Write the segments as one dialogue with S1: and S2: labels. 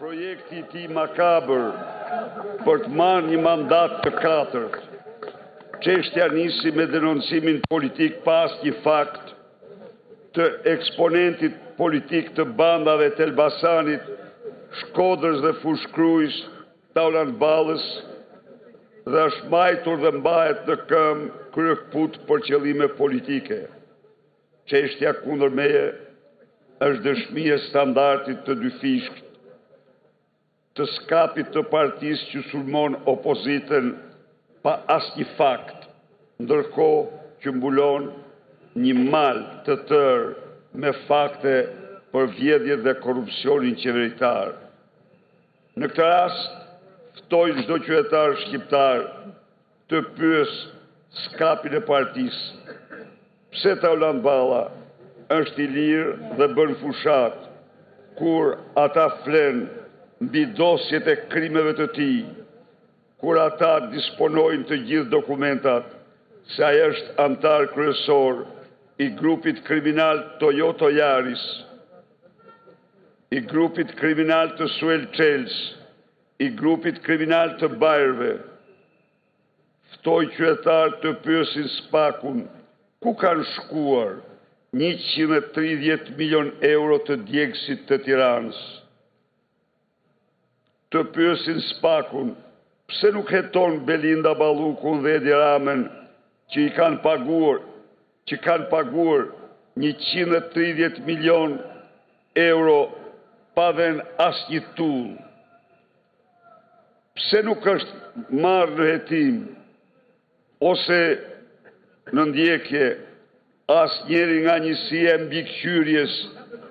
S1: projekti ti makabër për të marrë një mandat të katërt. Çështja nisi me denoncimin politik pas një fakt të eksponentit politik të bandave të Elbasanit, Shkodrës dhe Fushkrujës, Taulan Ballës, dhe është mbajtur dhe mbahet në këmbë kryekput për qëllime politike. Çështja kundër meje është dëshmi e standardit të dy fishkt, të skapit të partisë që sulmon opozitën pa asnjë fakt, ndërkohë që mbulon një mal të tërë me fakte për vjedhjet dhe korrupsionin qeveritar. Në këtë rast, ftoj çdo qytetar shqiptar të pyes skapin e partisë. Pse Taulan Balla është i lirë dhe bën fushat, kur ata flen mbi dosjet e krimeve të tij, kur ata disponojnë të gjithë dokumentat se ai është antar kryesor i grupit kriminal Toyota Yaris, i grupit kriminal të Suel Çels, i grupit kriminal të Bajrëve. Ftoj qytetar të pyesin Spakun ku kanë shkuar 130 milion euro të djegësit të Tiranës. Të pyesin Spakun pse nuk heton Belinda Ballukun dhe Edi Ramën që kanë paguar 130 milion euro pa dhënë asnjë tull. Pse nuk është marrë në hetim ose në ndjekje asnjëri nga njësia e mbikëqyrjes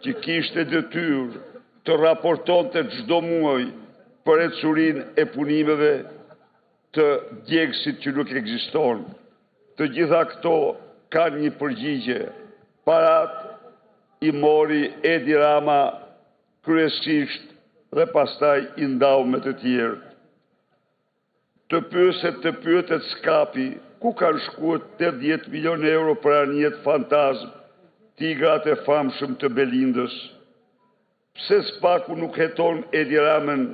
S1: që kishte detyrë të raportonte çdo muaj për ecurinë e punimeve të djegësit që nuk ekziston. Të gjitha këto kanë një përgjigje. Parat i mori Edi Rama kryesisht dhe pastaj i ndau me të tjerë. Të pyetet skapi ku kanë shkuar 80 milion euro për anjet fantazm, tigrat e famshëm të Belindës. Pse Spaku nuk heton Edi Ramën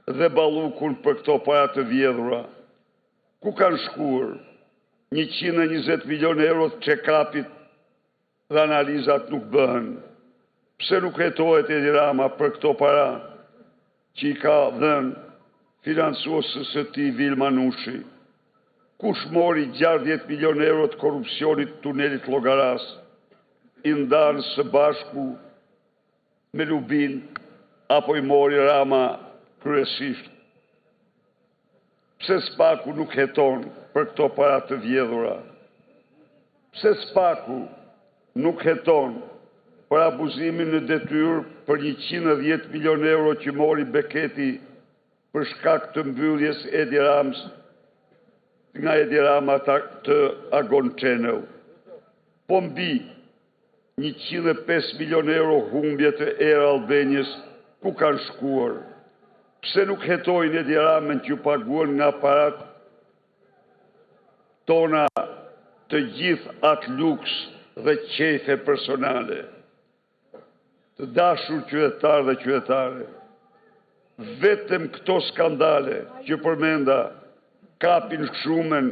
S1: dhe Ballukun për këto para të vjedhura? Ku kanë shkuar 120 milion euro të check-upit dhe analizat nuk bëhen? Pse nuk hetohet Edi Rama për këto para që i ka dhënë financuesës së tij Vilma Nushi? Kush mori 60 milion euro të korrupsionit tunelit Llogaras, i ndarë së bashku me Lubin, apo i mori Rama kryesisht? Pse Spaku nuk heton për këto para të vjedhura? Pse Spaku nuk heton për abuzimin në detyrë për 110 milion euro që mori Beketi për shkak të mbylljes Edi Ramës nga Edi Rama të Agon Çeneu? Po mbi 105 milion euro humbje të Air Albanias ku kanë shkuar? Pse nuk hetojnë Edi Ramën që paguan nga parat tona të gjithë atë luks dhe qefe personale? Të dashur qytetar dhe qytetare, vetëm këto skandale që përmenda kapin shumën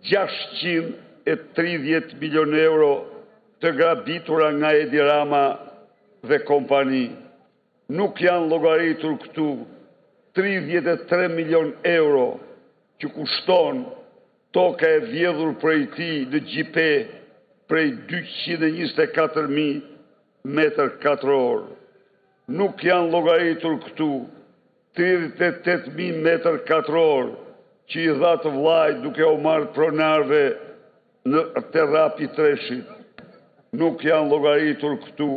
S1: 630 milion euro të grabitura nga Edi Rama dhe kompani. Nuk janë llogaritur këtu 33 milion euro që kushton toka e vjedhur prej tij në Gjipe prej 224.000 metër katror. Nuk janë llogaritur këtu 38.000 metër katror që i dha të vllajt duke u marrë pronarve në Terrapi Treshit. Nuk janë llogaritur këtu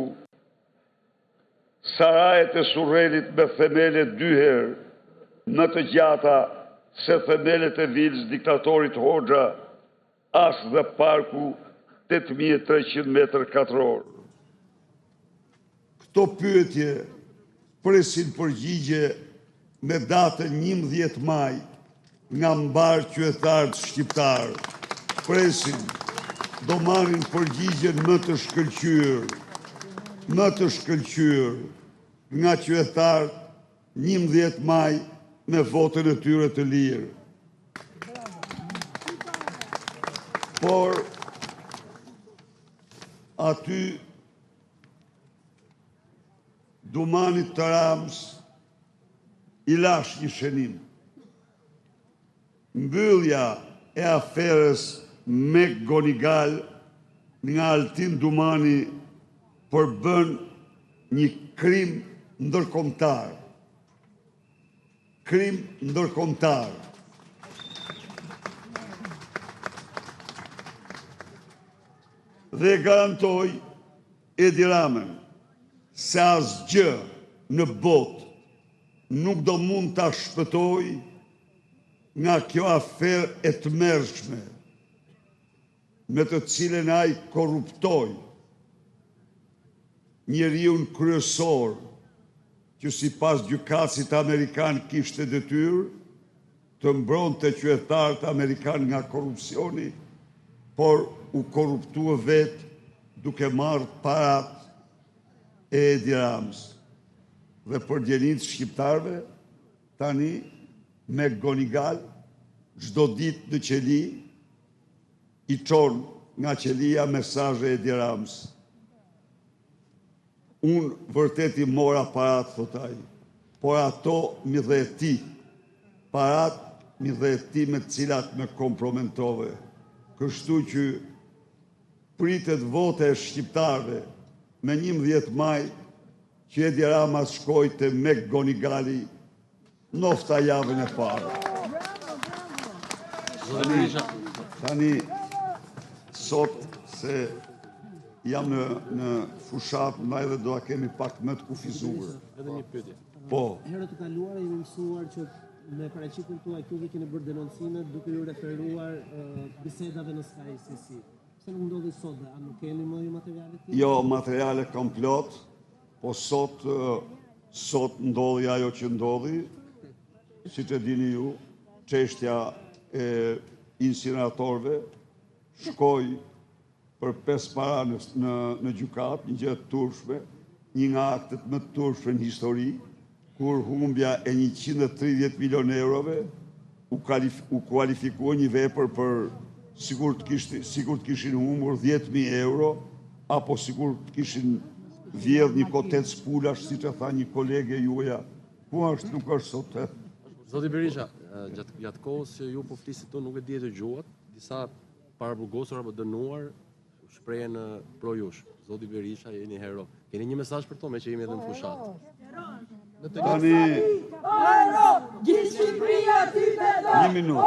S1: sarajet e Surrelit me themele 2 herë më të gjata se themelet e vilës diktatorit Hoxha, as dhe parku 8.300 metër katror. Këto pyetje presin përgjigje me datën 11 maj nga mbar qytetarët shqiptarë. Presin, do marrin përgjigjen më të shkëlqyer, nga qytetarët 11 maj me votën e tyre të lirë. Por aty Dumanit të Rams i lash një shënim. Mbyllja e aferës me Gonigal nga Altin Dumani përbën një krim ndërkombëtar. Krim ndërkombëtar. Dhe garantoj Edi Ramën se asgjë në botë nuk do mund ta shpëtoj nga kjo aferë e tmerrshme me të cilën ai korruptoi njeriun kryesor që sipas gjykatësit amerikan kishte detyrë të mbronte qytetarët amerikan nga korrupsioni, por u korruptua vetë duke marrë parat e Edi Ramës. Dhe për djenitë shqiptarëve, tani me Gonigal, çdo ditë në qeli, i çon nga qelia mesazhe e Edi Ramës. Unë vërtet i mora parat, thot ai, por ato mi dhe e ti, parat mi dhe e ti me cilat me komprometove. Kështu që pritet vote e shqiptarëve me 11 maj që Edi Rama shkojte me Gonigali nofta javën e parë. Tani sot se jam në fushat ndaj dhe do a kemi pak më të kufizuar.
S2: Edhe një pyetje.
S1: Po.
S2: Herët të kaluara jemi mësuar që me paraqitjen tuaj këtu keni bërë denoncime duke ju referuar bisedave në Sky CC. Pse nuk ndodhi sot dhe a nuk keni më materiale tjera?
S1: Jo, materiale kam plot, po sot ndodhi ajo që ndodhi, si që dini ju, çështja e incineratorëve shkoi për 5 para në gjykat, një gjë të turpshme, një nga aktet më të turpshme në histori, kur humbja e 130 milion eurove u kualifikua një vepër për sigur të kishin humbur 10.000 euro, apo sigur të kishin vjedh një kotet spulash, si që tha një kolege juja. Ku është, nuk është sot.
S3: Zoti Berisha, gjatë kohës që ju po flisit tonë nuk e dihet të gjuhat, disa paraburgosur apo dënuar shprehen pro jush. Zoti Berisha, jeni hero. Keni një mesazh për to me që jemi edhe në fushat?
S1: Tani... Një minutë.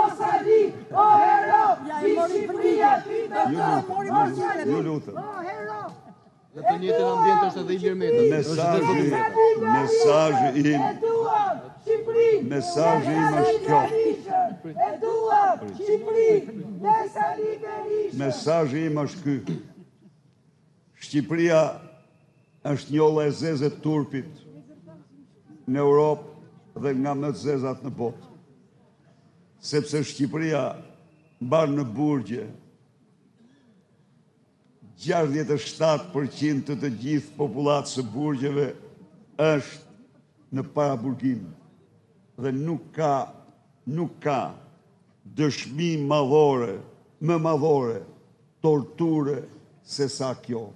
S1: Ju lutëm.
S4: Në të njëjtën ambient është edhe Ilir Meta.
S1: Mesazhi im është kjo. Mesazhi im është ky. Shqipëria është një olla e zezë e turpit në Europë dhe nga më të zezat në botë. Sepse Shqipëria mban në burgje 67% të gjithë popullatës së burgjeve është në paraburgim dhe nuk ka dëshmi më madhore, torture se sa kjo.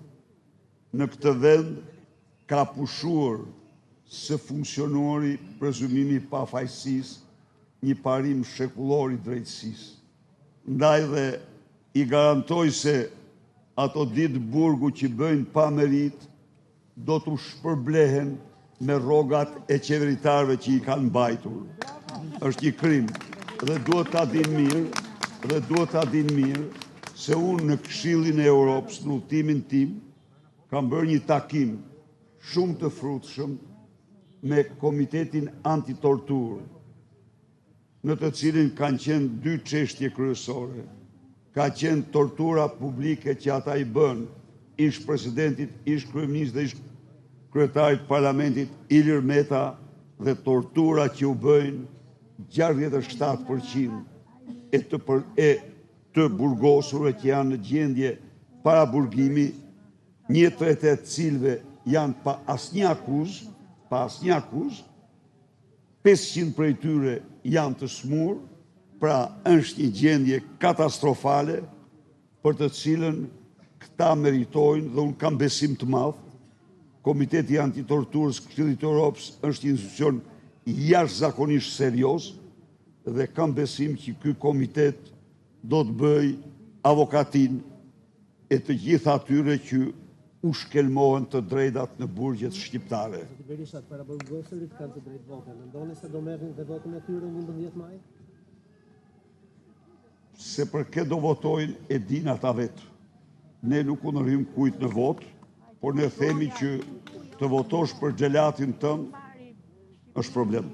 S1: Në këtë vend ka pushuar së funksionori prezumimi pa fajësisë një parim shekullor i drejtësisë. Ndaj dhe i garantoj se ato ditë burgu që bëjnë pa merit do të shpërblehen me rrogat e qeveritarëve që i kanë mbajtur. Është një krim dhe duhet ta dinë mirë se unë në Këshillin e Europës në udhëtimin tim kam bërë një takim shumë të frutshëm me Komitetin Antitorturë, në të cilin kanë qenë 2 çështje kryesore. Ka qenë tortura publike që ata i bën ish presidentit, ish kryeministit dhe ish kryetarit parlamentit Ilir Meta, dhe tortura që u bëjnë 67% e të burgosurve që janë në gjendje para burgimi, 1/3 cilëve janë pa asnjë akuzë, pas një akuzë, 500 prej tyre janë të smur, pra është një gjendje katastrofale për të cilën këta meritojnë dhe unë kam besim të madh. Komiteti Antitorturës Këshillit të Europës është një institucion jashtëzakonisht serioz dhe kam besim që ky komitet do të bëj avokatin e të gjithë atyre që u shkelmohen të drejtat në burgjet shqiptare.
S2: Zoti Berisha, paraburgoserit kanë të drejtë vote. Mendoni se do merrni dhe votën e tyre në 11 maj?
S1: Se për këtë do votojnë e din ata vetë. Ne nuk kundërhyjmë kujt në votë, por ne themi që të votosh për xhelatin tënd është problem.